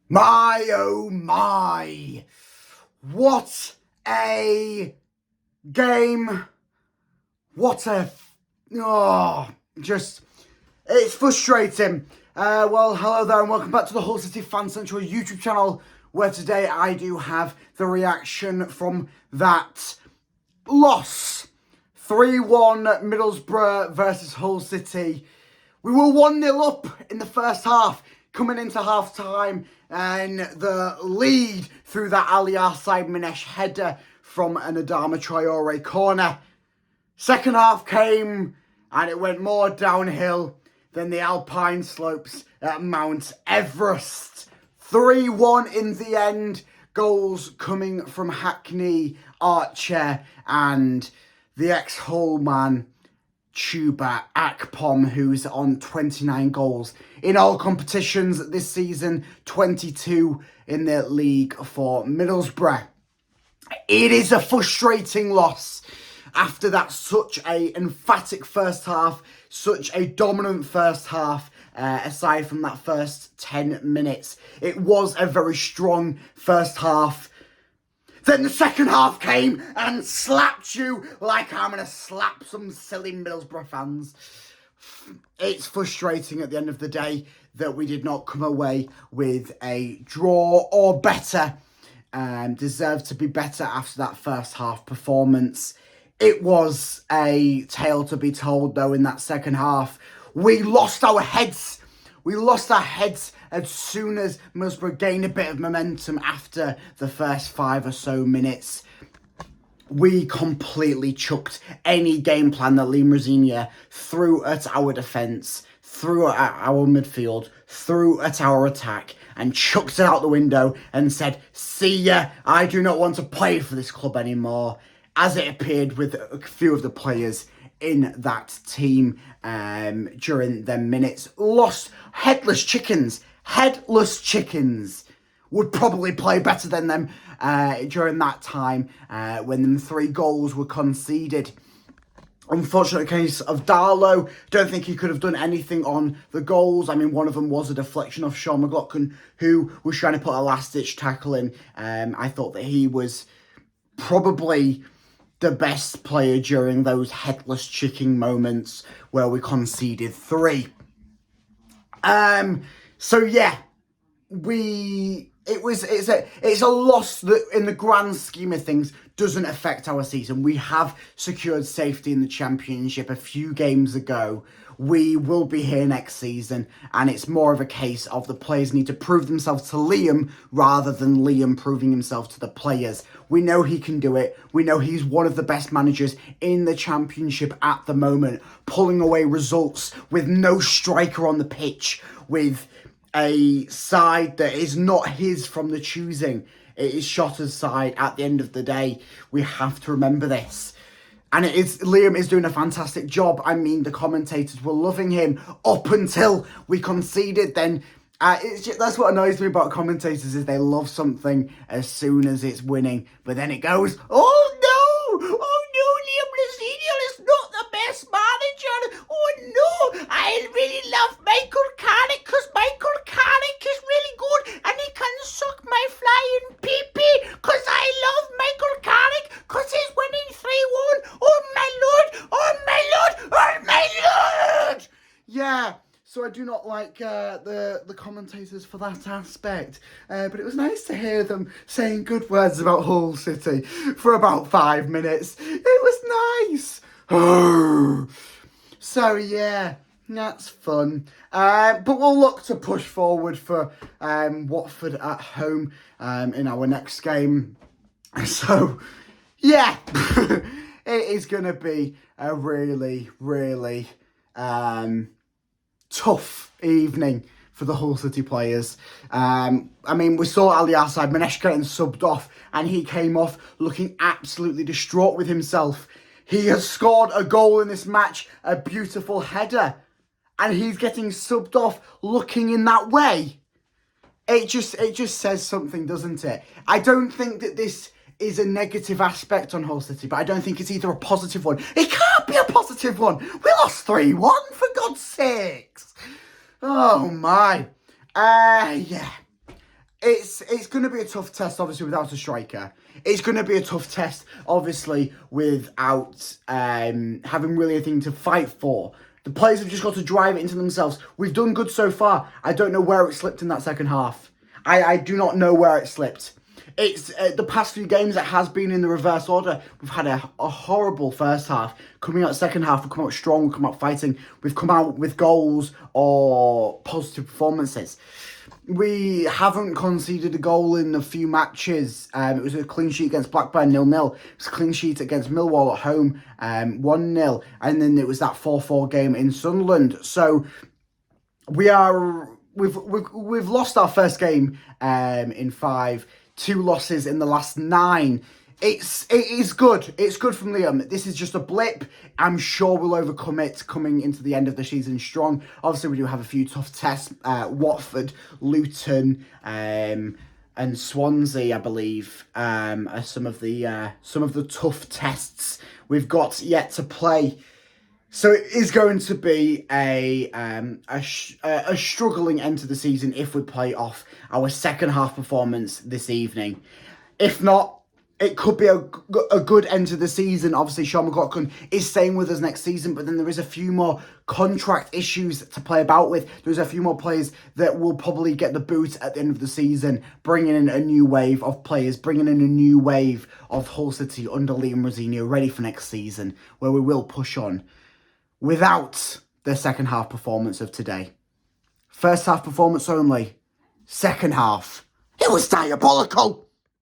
My, oh my. What a game. What a... Oh, just... It's frustrating. Well, hello there and welcome back to the Hull City Fan Central YouTube channel, where today I do have the reaction from that loss. 3-1 Middlesbrough versus Hull City. We were 1-0 up in the first half, coming into half-time, and the lead through that HUL-IZR header from an Adama Traore corner. Second half came, and it went more downhill than the Alpine slopes at Mount Everest. 3-1 in the end, goals coming from Hackney, Archer, and the ex-Hull man, Chuba Akpom, who's on 29 goals in all competitions this season, 22 in the league for Middlesbrough. It is a frustrating loss after that such a emphatic first half, such a dominant first half, aside from that first 10 minutes. It was a very strong first half. Then the second half came and slapped you like I'm going to slap some silly Middlesbrough fans. It's frustrating at the end of the day that we did not come away with a draw or better. Deserved to be better after that first half performance. It was a tale to be told, though, in that second half. We lost our heads. We lost our heads as soon as Middlesbrough gained a bit of momentum after the first 5 or so minutes. We completely chucked any game plan that Liam Rosenior threw at our defence, threw at our midfield, threw at our attack, and chucked it out the window and said, "See ya, I do not want to play for this club anymore," as it appeared with a few of the players in that team during their minutes. Lost headless chickens. Headless chickens would probably play better than them during that time when them 3 goals were conceded. Unfortunate case of Darlow. Don't think he could have done anything on the goals. I mean, one of them was a deflection off Sean McLaughlin, who was trying to put a last-ditch tackle in. I thought that he was probably the best player during those headless chicken moments where we conceded 3. So yeah, it's a loss that in the grand scheme of things doesn't affect our season. We have secured safety in the Championship a few games ago. We will be here next season, and it's more of a case of the players need to prove themselves to Liam rather than Liam proving himself to the players. We know he can do it. We know he's one of the best managers in the Championship at the moment, pulling away results with no striker on the pitch, with a side that is not his from the choosing. It is Shotter's side at the end of the day. We have to remember this. And Liam is doing a fantastic job. I mean, the commentators were loving him up until we conceded. Then that's what annoys me about commentators, is they love something as soon as it's winning. But then it goes, oh no, Liam Rosenior is not the best manager. Oh no, I really love Michael Carrick because Michael Carrick is really good and he can suck my flying pee-pee because I love Michael Carrick because he's winning 3-1. Oh my lord, oh my lord, oh my lord. Yeah. So I do not like the commentators for that aspect. But it was nice to hear them saying good words about Hull City for about 5 minutes. It was nice. So yeah, that's fun. But we'll look to push forward for Watford at home in our next game. So yeah, it is going to be a really, really... tough evening for the Hull City players. I mean, we saw HUL-IZR getting subbed off, and he came off looking absolutely distraught with himself. He has scored a goal in this match, a beautiful header, and he's getting subbed off looking in that way. It just says something, doesn't it? I don't think that this is a negative aspect on Hull City, but I don't think it's either a positive one. It can't be a positive one. We lost 3-1, for God's sakes. Oh, my. Yeah. it's going to be a tough test, obviously, without a striker. It's going to be a tough test, obviously, without having really anything to fight for. The players have just got to drive it into themselves. We've done good so far. I don't know where it slipped in that second half. I do not know where it slipped. It's the past few games, it has been in the reverse order. We've had a horrible first half. Coming out second half, we've come out strong, we've come out fighting. We've come out with goals or positive performances. We haven't conceded a goal in a few matches. It was a clean sheet against Blackburn, 0-0. It was a clean sheet against Millwall at home, 1-0. And then it was that 4-4 game in Sunderland. So we've lost our first game in 5, 2 losses in the last 9. It is good. It's good from Liam. This is just a blip. I'm sure we'll overcome it coming into the end of the season strong. Obviously, we do have a few tough tests. Watford, Luton, and Swansea, I believe, are some of the tough tests we've got yet to play. So it is going to be a struggling end to the season if we play off our second half performance this evening. If not, it could be a good end to the season. Obviously, Sean McLaughlin is staying with us next season, but then there is a few more contract issues to play about with. There's a few more players that will probably get the boot at the end of the season, bringing in a new wave of players, bringing in a new wave of Hull City under Liam Rosenior, ready for next season, where we will push on without the second half performance of today. First half performance only. Second half, it was diabolical.